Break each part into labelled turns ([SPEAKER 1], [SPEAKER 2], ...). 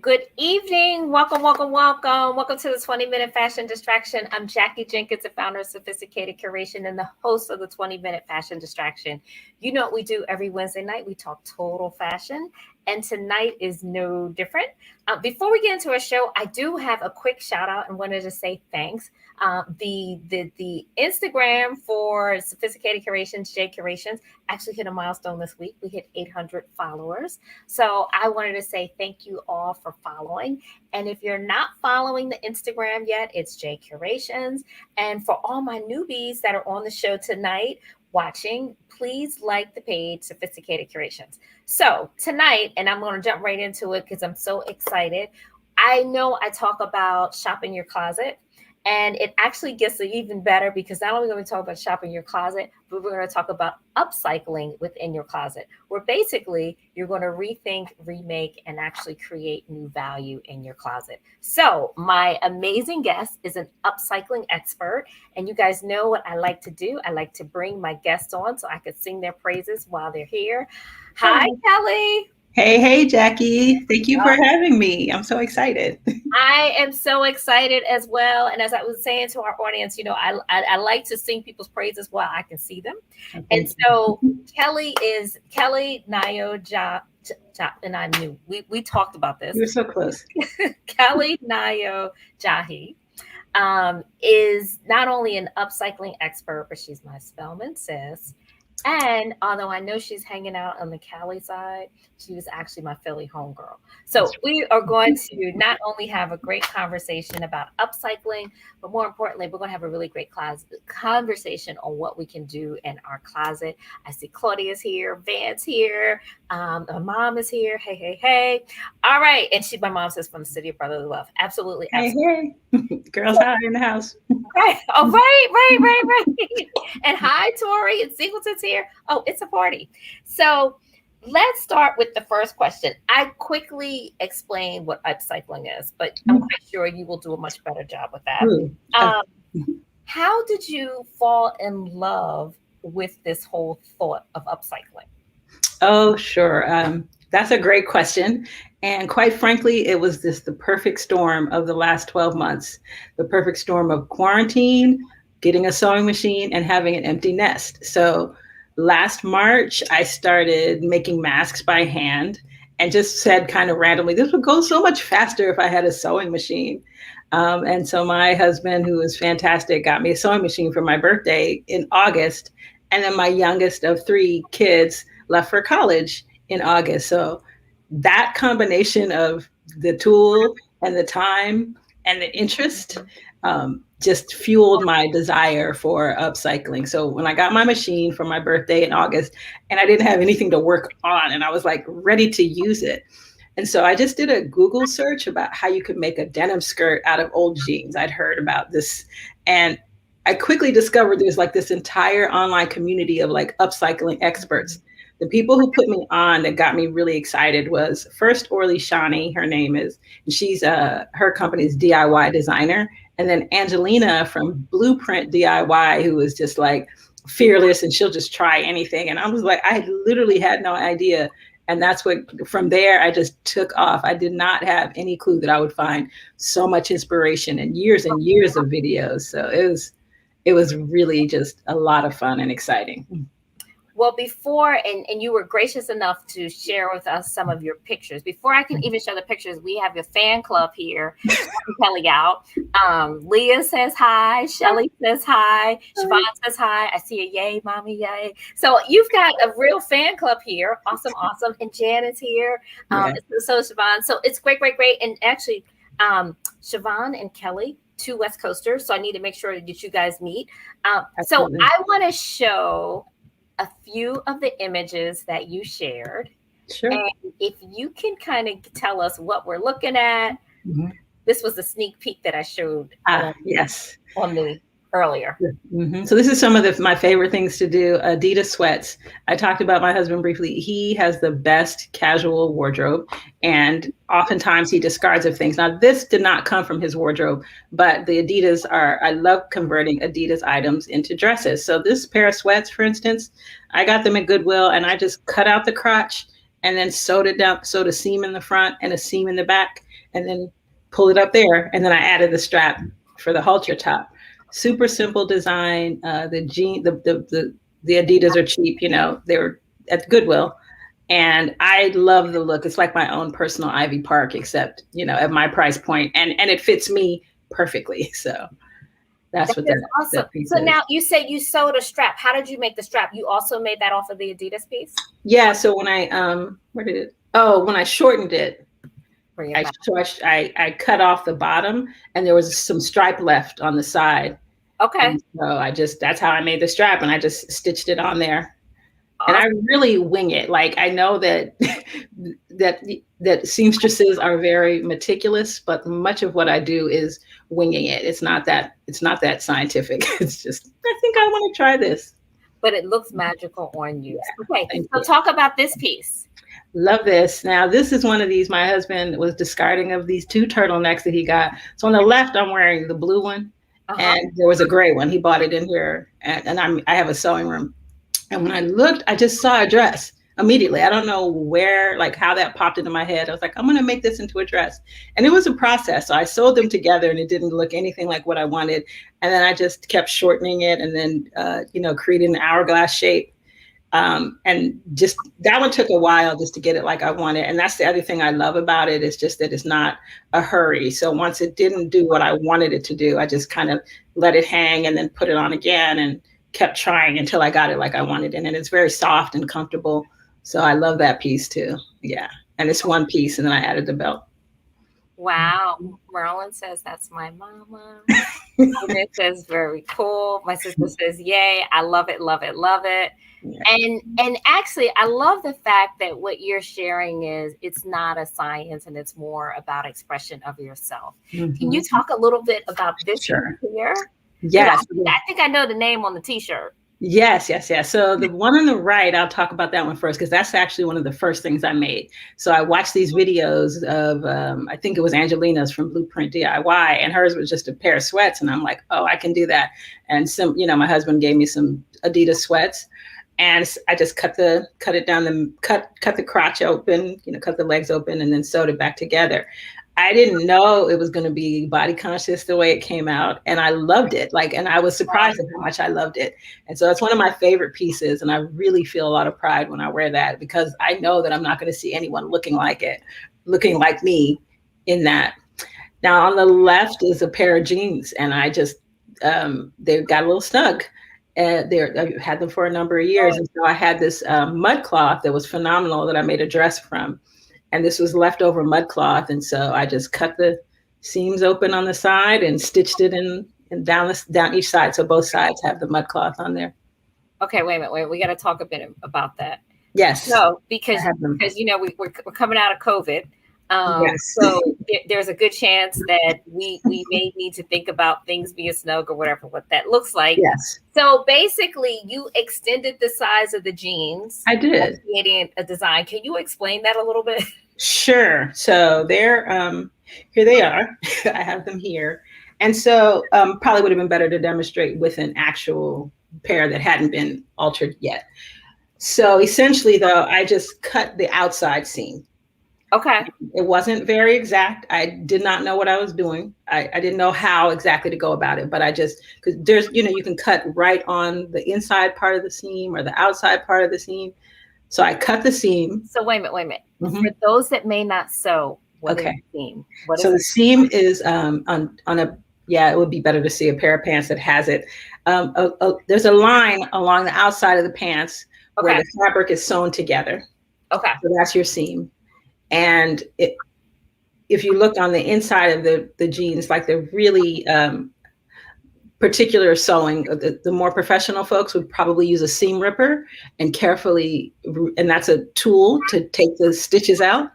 [SPEAKER 1] Good evening. Welcome, welcome, welcome. Welcome to the 20-minute fashion distraction. I'm Jackie Jenkins, the founder of Sophisticated Curation and the host of the 20-minute fashion distraction. You know what we do every Wednesday night? We talk total fashion, and tonight is no different. Before we get into our show, I do have a quick shout out and wanted to say thanks. The Instagram for Sophisticated Curations, J Curations, actually hit a milestone this week. We hit 800 followers. So I wanted to say thank you all for following. And if you're not following the Instagram yet, it's J Curations. And for all my newbies that are on the show tonight watching, please like the page Sophisticated Curations. So tonight, and I'm going to jump right into it because I'm so excited. I know I talk about shopping your closet. And it actually gets even better because not only are we going to talk about shopping your closet, but we're going to talk about upcycling within your closet, where basically you're going to rethink, remake, and actually create new value in your closet. So my amazing guest is an upcycling expert. And you guys know what I like to do. I like to bring my guests on so I could sing their praises while they're here. Hi, Kelley.
[SPEAKER 2] Hey, Jackie. Thank you for having me. I'm so excited.
[SPEAKER 1] I am so excited as well. And as I was saying to our audience, I like to sing people's praises while I can see them. And so Kelley is Kelley Nayo Jahi, and I knew we talked about this.
[SPEAKER 2] You're so close.
[SPEAKER 1] Kelley Nayo Jahi is not only an upcycling expert, but she's my Spelman sis. And although I know she's hanging out on the Cali side, she was actually my Philly homegirl. So we are going to not only have a great conversation about upcycling, but more importantly, we're going to have a really great conversation on what we can do in our closet. I see Claudia's here, Van's here, my mom is here. Hey, hey, hey. All right. And my mom says from the city of brotherly love. Absolutely.
[SPEAKER 2] Hey. Girls high in the house.
[SPEAKER 1] Right. Oh, right. And hi, Tori and Singleton's here. Oh, it's a party. So let's start with the first question. I quickly explained what upcycling is, but I'm quite sure you will do a much better job with that. How did you fall in love with this whole thought of upcycling?
[SPEAKER 2] Oh, sure. That's a great question. And quite frankly, it was the perfect storm of the last 12 months, the perfect storm of quarantine, getting a sewing machine, and having an empty nest. So last March, I started making masks by hand and just said kind of randomly, this would go so much faster if I had a sewing machine. And so my husband, who is fantastic, got me a sewing machine for my birthday in August. And then my youngest of 3 kids left for college in August. So that combination of the tool and the time and the interest just fueled my desire for upcycling. So when I got my machine for my birthday in August and I didn't have anything to work on and I was like ready to use it. And so I just did a Google search about how you could make a denim skirt out of old jeans. I'd heard about this. And I quickly discovered there's like this entire online community of like upcycling experts. The people who put me on that got me really excited was first Orly Shani, her name is, and she's her company's DIY designer. And then Angelina from Blueprint DIY, who is just like fearless and she'll just try anything. And I was like, I literally had no idea. And that's what, from there, I just took off. I did not have any clue that I would find so much inspiration and years of videos. So it was really just a lot of fun and exciting.
[SPEAKER 1] Well, before, and you were gracious enough to share with us some of your pictures. Before I can even show the pictures, we have your fan club here. Kelley out. Leah says hi. Shelly says hi. Siobhan says hi. I see a yay, mommy, yay. So you've got a real fan club here. Awesome. And Janet's here. So Siobhan. So it's great. And actually, Siobhan and Kelley, 2 West Coasters. So I need to make sure that you guys meet. So I want to show a few of the images that you shared.
[SPEAKER 2] Sure.
[SPEAKER 1] And if you can kind of tell us what we're looking at. Mm-hmm. This was the sneak peek that I showed
[SPEAKER 2] yes.
[SPEAKER 1] on the earlier.
[SPEAKER 2] Mm-hmm. So this is some of my favorite things to do. Adidas sweats. I talked about my husband briefly. He has the best casual wardrobe and oftentimes he discards of things. Now this did not come from his wardrobe, but the Adidas I love converting Adidas items into dresses. So this pair of sweats, for instance, I got them at Goodwill and I just cut out the crotch and then sewed it down, sewed a seam in the front and a seam in the back, and then pulled it up there. And then I added the strap for the halter top. Super simple design. The Adidas are cheap, they were at Goodwill. And I love the look. It's like my own personal Ivy Park, except, at my price point, and it fits me perfectly. So that's what
[SPEAKER 1] is awesome.
[SPEAKER 2] that piece
[SPEAKER 1] So
[SPEAKER 2] is.
[SPEAKER 1] now you say you sewed a strap. How did you make the strap? You also made that off of the Adidas piece?
[SPEAKER 2] Yeah. So when when I shortened it, I cut off the bottom, and there was some stripe left on the side.
[SPEAKER 1] Okay.
[SPEAKER 2] And so that's how I made the strap, and I just stitched it on there.
[SPEAKER 1] Awesome.
[SPEAKER 2] And I really wing it. Like, I know that that seamstresses are very meticulous, but much of what I do is winging it. It's not that scientific. It's just, I think I want to try this.
[SPEAKER 1] But it looks magical on you.
[SPEAKER 2] Yeah,
[SPEAKER 1] okay, so talk about this piece.
[SPEAKER 2] Love this. Now, this is one of these, my husband was discarding of these 2 turtlenecks that he got. So on the left, I'm wearing the blue one, and there was a gray one. He bought it in here, and I have a sewing room. And when I looked, I just saw a dress immediately. I don't know where, like how that popped into my head. I was like, I'm going to make this into a dress. And it was a process. So I sewed them together, and it didn't look anything like what I wanted. And then I just kept shortening it, and then, creating an hourglass shape. And just that one took a while just to get it like I wanted. And that's the other thing I love about it, is just that it's not a hurry. So once it didn't do what I wanted it to do, I just kind of let it hang and then put it on again and kept trying until I got it like I wanted it. And it's very soft and comfortable. So I love that piece too. Yeah. And it's one piece, and then I added the belt.
[SPEAKER 1] Wow. Marilyn says, that's my mama. It says, very cool. My sister says, yay. I love it, love it, love it. Yeah. And actually, I love the fact that what you're sharing is it's not a science, and it's more about expression of yourself. Mm-hmm. Can you talk a little bit about this here?
[SPEAKER 2] Yes.
[SPEAKER 1] I think I know the name on the t-shirt.
[SPEAKER 2] Yes. So the one on the right, I'll talk about that one first, because that's actually one of the first things I made. So I watched these videos of, I think it was Angelina's from Blueprint DIY, and hers was just a pair of sweats. And I'm like, oh, I can do that. And my husband gave me some Adidas sweats, and I just cut the crotch open, cut the legs open, and then sewed it back together. I didn't know it was going to be body conscious the way it came out. And I loved it. And I was surprised at how much I loved it. And so it's one of my favorite pieces. And I really feel a lot of pride when I wear that, because I know that I'm not going to see anyone looking like me in that. Now on the left is a pair of jeans, and I just, they got a little snug. I've had them for a number of years. And so I had this mud cloth that was phenomenal that I made a dress from. And this was leftover mud cloth. And so I just cut the seams open on the side and stitched it in and down each side. So both sides have the mud cloth on there.
[SPEAKER 1] Okay, wait a minute. We got to talk a bit about that.
[SPEAKER 2] Yes.
[SPEAKER 1] So because we're coming out of COVID. Yes. So there's a good chance that we may need to think about things being snug or whatever, what that looks like.
[SPEAKER 2] Yes.
[SPEAKER 1] So basically, you extended the size of the jeans.
[SPEAKER 2] I did.
[SPEAKER 1] Creating a design. Can you explain that a little bit?
[SPEAKER 2] Sure. So they're here they are. I have them here. And so probably would have been better to demonstrate with an actual pair that hadn't been altered yet. So essentially, though, I just cut the outside seam.
[SPEAKER 1] Okay.
[SPEAKER 2] It wasn't very exact. I did not know what I was doing. I didn't know how exactly to go about it, but because there's, you can cut right on the inside part of the seam or the outside part of the seam. So I cut the seam.
[SPEAKER 1] So wait a minute. Mm-hmm. For those that may not sew, what is the seam?
[SPEAKER 2] The seam is it would be better to see a pair of pants that has it. There's a line along the outside of the pants where the fabric is sewn together.
[SPEAKER 1] Okay.
[SPEAKER 2] So that's your seam. And if you look on the inside of the jeans, like the really particular sewing, the more professional folks would probably use a seam ripper and carefully, and that's a tool to take the stitches out.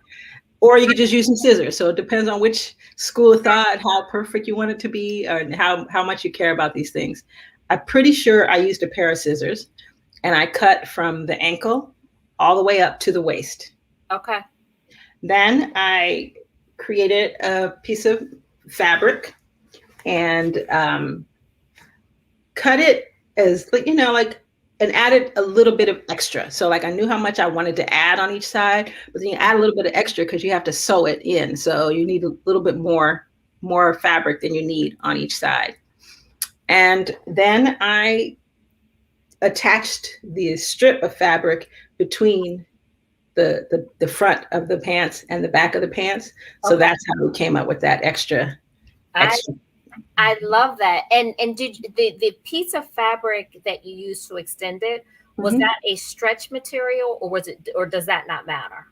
[SPEAKER 2] Or you could just use some scissors. So it depends on which school of thought, how perfect you want it to be, or how much you care about these things. I'm pretty sure I used a pair of scissors, and I cut from the ankle all the way up to the waist.
[SPEAKER 1] Okay.
[SPEAKER 2] Then I created a piece of fabric and cut it as, like and added a little bit of extra. So like I knew how much I wanted to add on each side, but then you add a little bit of extra because you have to sew it in. So you need a little bit more fabric than you need on each side. And then I attached the strip of fabric between the front of the pants and the back of the pants. So that's how we came up with that extra.
[SPEAKER 1] I love that. And did the piece of fabric that you used to extend it, was that a stretch material, or does that not matter?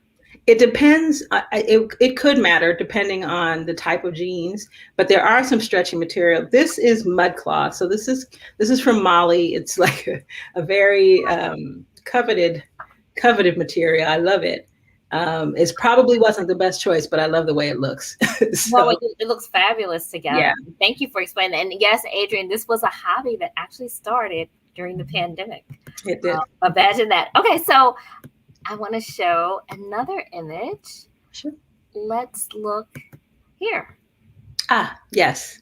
[SPEAKER 2] It depends. It could matter depending on the type of jeans, but there are some stretchy material. This is mud cloth. So this is from Mali. It's like a very coveted material. I love it. It probably wasn't the best choice, but I love the way it looks. So,
[SPEAKER 1] well, it looks fabulous together. Yeah. Thank you for explaining. And yes, Adrienne, this was a hobby that actually started during the pandemic.
[SPEAKER 2] It did.
[SPEAKER 1] Imagine that. Okay, so I want to show another image.
[SPEAKER 2] Sure.
[SPEAKER 1] Let's look here.
[SPEAKER 2] Yes.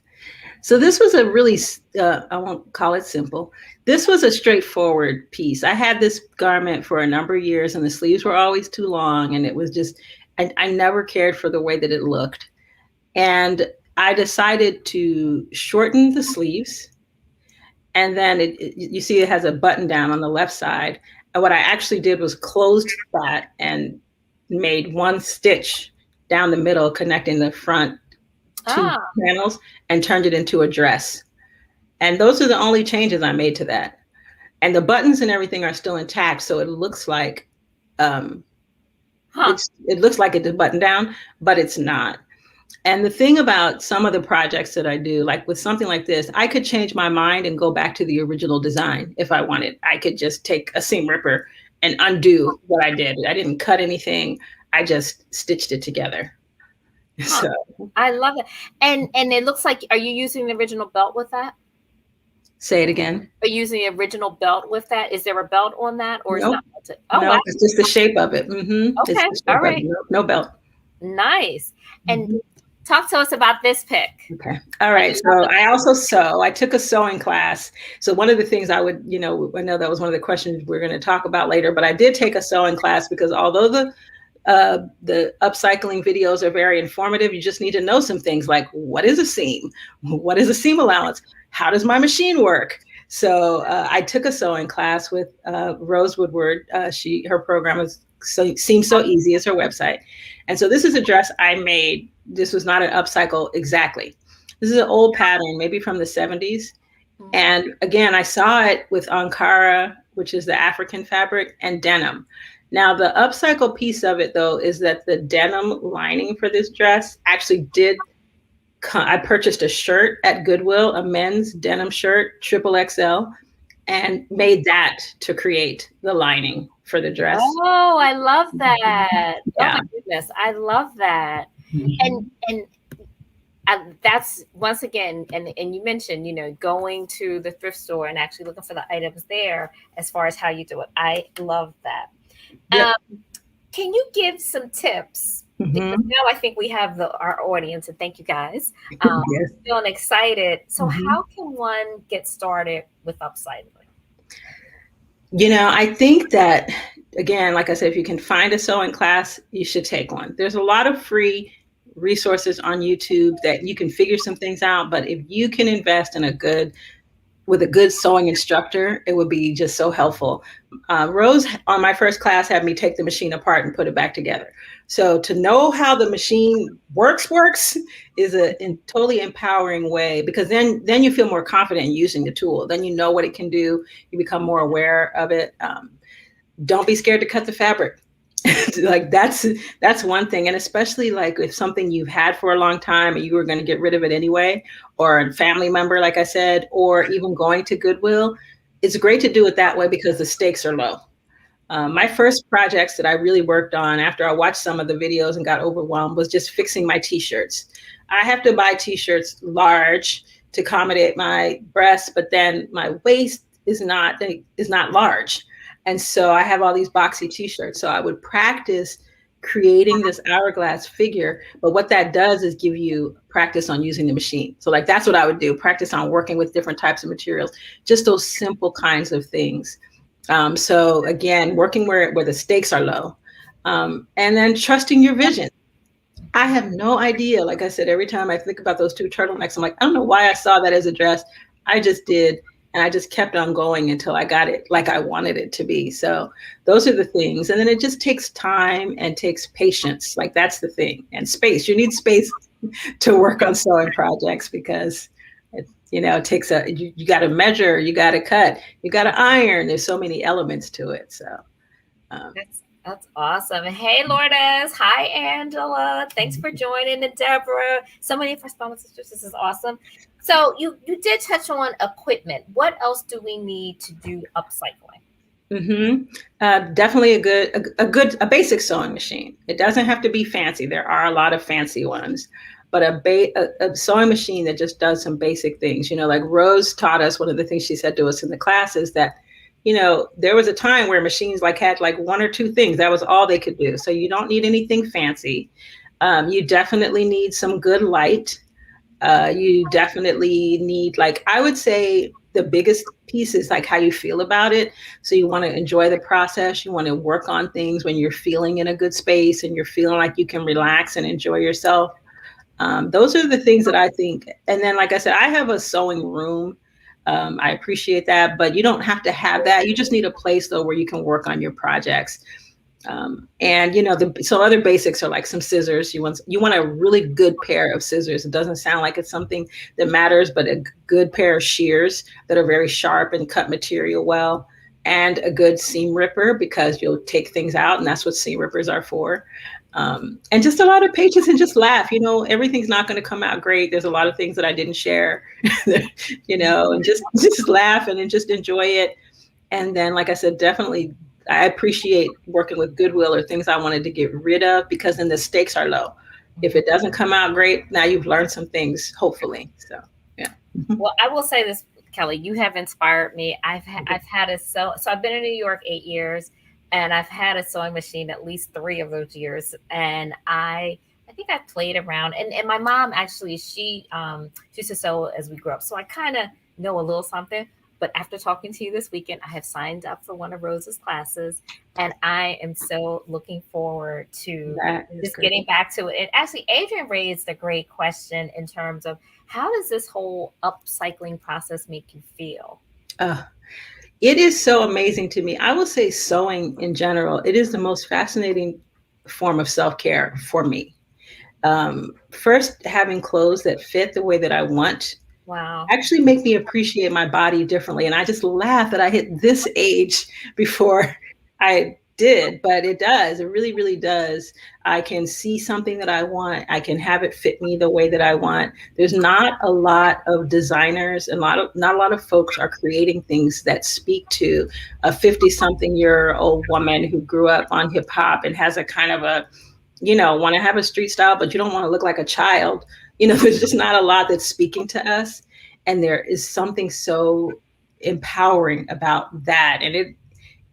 [SPEAKER 2] So this was a really, I won't call it simple. This was a straightforward piece. I had this garment for a number of years and the sleeves were always too long. And it was just, I never cared for the way that it looked. And I decided to shorten the sleeves. And then you see it has a button down on the left side. And what I actually did was closed that and made one stitch down the middle, connecting the front two panels, and turned it into a dress. And those are the only changes I made to that. And the buttons and everything are still intact. So it looks like it looks like it's a button down, but it's not. And the thing about some of the projects that I do, like with something like this, I could change my mind and go back to the original design if I wanted. I could just take a seam ripper and undo what I did. I didn't cut anything. I just stitched it together. So
[SPEAKER 1] I love it. And it looks like, are you using the original belt with that?
[SPEAKER 2] Say it again.
[SPEAKER 1] Are you using the original belt with that? Is there a belt on that, or
[SPEAKER 2] nope.
[SPEAKER 1] is not belted? Oh,
[SPEAKER 2] no,
[SPEAKER 1] wow.
[SPEAKER 2] It's just the shape of it. Mm-hmm.
[SPEAKER 1] Okay, all right.
[SPEAKER 2] No belt.
[SPEAKER 1] Nice. And talk to us about this pick.
[SPEAKER 2] Okay. All right. So I also sew. I took a sewing class. So one of the things I would, I know that was one of the questions we're going to talk about later, but I did take a sewing class because although the upcycling videos are very informative, you just need to know some things like, what is a seam? What is a seam allowance? How does my machine work? So I took a sewing class with Rose Woodward. Her program seems so easy, as her website. And so this is a dress I made. This was not an upcycle exactly. This is an old pattern, maybe from the 70s. And again, I saw it with Ankara, which is the African fabric, and denim. Now, the upcycle piece of it, though, is that the denim lining for this dress actually I purchased a shirt at Goodwill, a men's denim shirt, XXL, and made that to create the lining for the dress.
[SPEAKER 1] Oh, I love that.
[SPEAKER 2] Yeah.
[SPEAKER 1] Oh, my goodness. I love that. And that's, once again, and you mentioned, going to the thrift store and actually looking for the items there as far as how you do it. I love that. Yep. Can you give some tips? Because now I think we have our audience, and thank you guys.
[SPEAKER 2] Yes.
[SPEAKER 1] Feeling excited. So how can one get started with upcycling?
[SPEAKER 2] I think that, again, like I said, if you can find a sewing class, you should take one. There's a lot of free resources on YouTube that you can figure some things out. But if you can invest in with a good sewing instructor, it would be just so helpful. Rose, on my first class, had me take the machine apart and put it back together. So to know how the machine works is a totally empowering way, because then you feel more confident in using the tool. Then you know what it can do. You become more aware of it. Don't be scared to cut the fabric. Like that's one thing. And especially like if something you've had for a long time and you were going to get rid of it anyway, or a family member, like I said, or even going to Goodwill, it's great to do it that way because the stakes are low. My first projects that I really worked on after I watched some of the videos and got overwhelmed was just fixing my t-shirts. I have to buy t-shirts large to accommodate my breasts, but then my waist is not large. And so I have all these boxy t-shirts. So I would practice creating this hourglass figure. But what that does is give you practice on using the machine. So like, that's what I would do. Practice on working with different types of materials, just those simple kinds of things. So again, working where the stakes are low, and then trusting your vision. I have no idea. Like I said, every time I think about those two turtlenecks, I'm like, I don't know why I saw that as a dress. I just did. And I just kept on going until I got it like I wanted it to be. So those are the things. And then it just takes time and takes patience. Like that's the thing. And space. You need space to work on sewing projects because it takes you got to measure, you got to cut, you got to iron. There's so many elements to it. So um,
[SPEAKER 1] That's awesome. Hey, Lourdes. Hi, Angela. Thanks for joining. And Deborah. So many of our sponsors sisters. This is awesome. So you did touch on equipment. What else do we need to do upcycling?
[SPEAKER 2] Definitely a basic sewing machine. It doesn't have to be fancy. There are a lot of fancy ones, but a sewing machine that just does some basic things. Like Rose taught us, one of the things she said to us in the class is that, there was a time where machines had like one or two things. That was all they could do. So you don't need anything fancy. You definitely need some good light. You definitely need, I would say the biggest piece is how you feel about it. So you want to enjoy the process. You want to work on things when you're feeling in a good space and you're feeling like you can relax and enjoy yourself. Those are the things that I think. And then, like I said, I have a sewing room. I appreciate that, but you don't have to have that. You just need a place though where you can work on your projects. And so other basics are like some scissors. You want a really good pair of scissors. It doesn't sound like it's something that matters, but a good pair of shears that are very sharp and cut material well, and a good seam ripper because you'll take things out, and that's what seam rippers are for. And just a lot of patience and just laugh. Everything's not going to come out great. There's a lot of things that I didn't share, and just laugh and then just enjoy it. And then, like I said, definitely I appreciate working with Goodwill or things I wanted to get rid of because then the stakes are low. If it doesn't come out great, now you've learned some things, hopefully. So, yeah.
[SPEAKER 1] Well, I will say this, Kelley, you have inspired me. I've had so I've been in New York 8 years, and I've had a sewing machine at least 3 of those years. And I think I played around, and my mom actually she used to sew as we grew up, so I kind of know a little something. But after talking to you this weekend, I have signed up for one of Rose's classes, and I am so looking forward to just getting back to it. And actually, Adrian raised a great question in terms of how does this whole upcycling process make you feel?
[SPEAKER 2] It is so amazing to me. I will say sewing in general, it is the most fascinating form of self-care for me. First, having clothes that fit the way that I want.
[SPEAKER 1] Wow.
[SPEAKER 2] Actually make me appreciate my body differently. And I just laugh that I hit this age before I did, but it does. It really, really does. I can see something that I want. I can have it fit me the way that I want. There's not a lot of designers and not a lot of folks are creating things that speak to a 50-something-year-old woman who grew up on hip hop and has a kind of a, want to have a street style, but you don't want to look like a child. There's just not a lot that's speaking to us. And there is something so empowering about that. And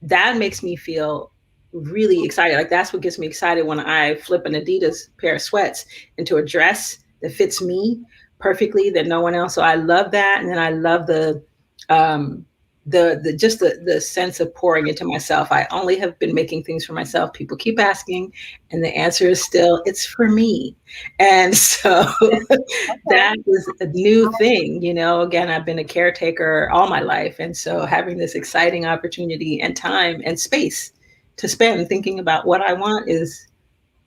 [SPEAKER 2] that makes me feel really excited. Like that's what gets me excited when I flip an Adidas pair of sweats into a dress that fits me perfectly that no one else. So I love that. And then I love the sense of pouring into myself. I only have been making things for myself. People keep asking, and the answer is still, it's for me. And so that was a new thing. Again, I've been a caretaker all my life. And so having this exciting opportunity and time and space to spend thinking about what I want is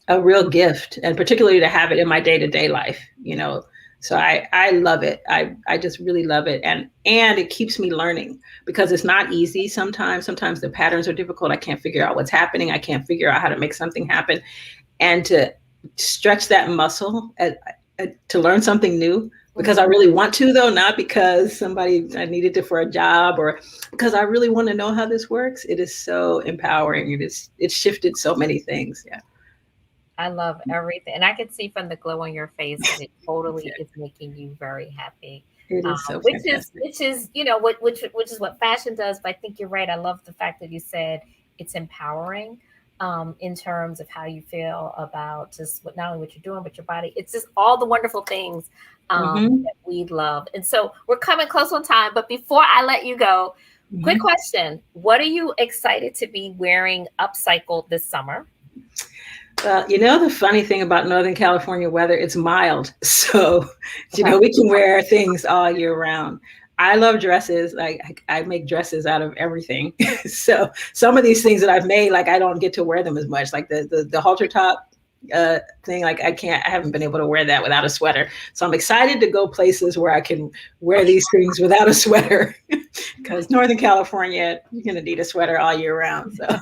[SPEAKER 2] a real gift, and particularly to have it in my day-to-day life, So I love it. I just really love it. And it keeps me learning because it's not easy sometimes. Sometimes the patterns are difficult. I can't figure out what's happening. I can't figure out how to make something happen. And to stretch that muscle to learn something new because I really want to, though, not because I needed it for a job or because I really want to know how this works. It is so empowering. It's shifted so many things. Yeah.
[SPEAKER 1] I love everything. And I can see from the glow on your face that it totally is making you very happy.
[SPEAKER 2] It is so
[SPEAKER 1] which
[SPEAKER 2] fantastic.
[SPEAKER 1] is, which is what fashion does. But I think you're right. I love the fact that you said it's empowering in terms of how you feel about just not only what you're doing, but your body. It's just all the wonderful things that we love. And so we're coming close on time. But before I let you go, Quick question. What are you excited to be wearing upcycled this summer?
[SPEAKER 2] Well, the funny thing about Northern California weather, it's mild. So,
[SPEAKER 1] Okay.
[SPEAKER 2] we can wear things all year round. I love dresses. Like I make dresses out of everything. So some of these things that I've made, like I don't get to wear them as much. Like the halter top thing, like I haven't been able to wear that without a sweater. So I'm excited to go places where I can wear these things without a sweater. Because Northern California, you're gonna need a sweater all year round. So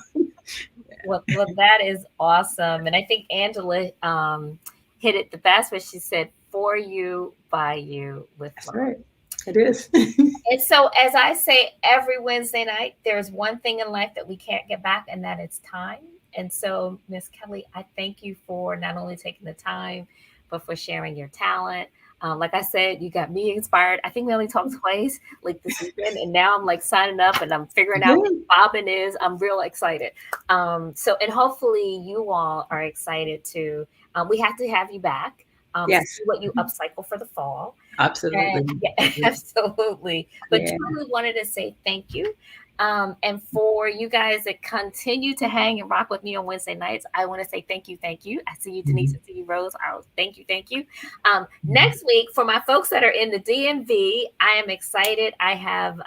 [SPEAKER 1] Well, that is awesome. And I think Angela hit it the best when she said, for you, by you, with
[SPEAKER 2] that's
[SPEAKER 1] love.
[SPEAKER 2] right. It is.
[SPEAKER 1] And so, as I say every Wednesday night, there's one thing in life that we can't get back, and that is time. And so, Miss Kelley, I thank you for not only taking the time, but for sharing your talent. Like I said, you got me inspired. I think we only talked twice, like this weekend, and now I'm like signing up and I'm figuring out what bobbin is. I'm real excited. And hopefully you all are excited too. We have to have you back. To
[SPEAKER 2] Yes.
[SPEAKER 1] see what you upcycle for the fall.
[SPEAKER 2] Absolutely.
[SPEAKER 1] And, yeah, absolutely. But truly wanted to say thank you. And for you guys that continue to hang and rock with me on Wednesday nights, I want to say thank you, thank you. I see you, Denise. I see you, Rose. Thank you, thank you. Next week, for my folks that are in the DMV, I am excited. I have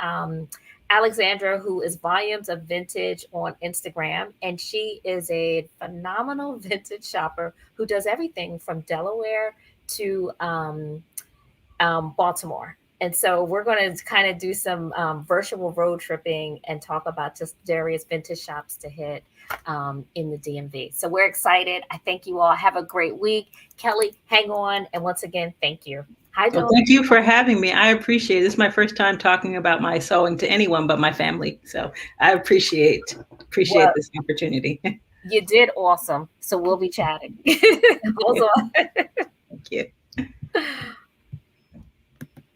[SPEAKER 1] Alexandra, who is Volumes of Vintage on Instagram, and she is a phenomenal vintage shopper who does everything from Delaware to Baltimore. And so we're going to kind of do some virtual road tripping and talk about just various vintage shops to hit in the DMV. So we're excited. I thank you all. Have a great week. Kelley, hang on. And once again, thank you. Hi,
[SPEAKER 2] well, thank you for having me. I appreciate it. This is my first time talking about my sewing to anyone but my family. So I appreciate this opportunity.
[SPEAKER 1] You did awesome. So we'll be chatting.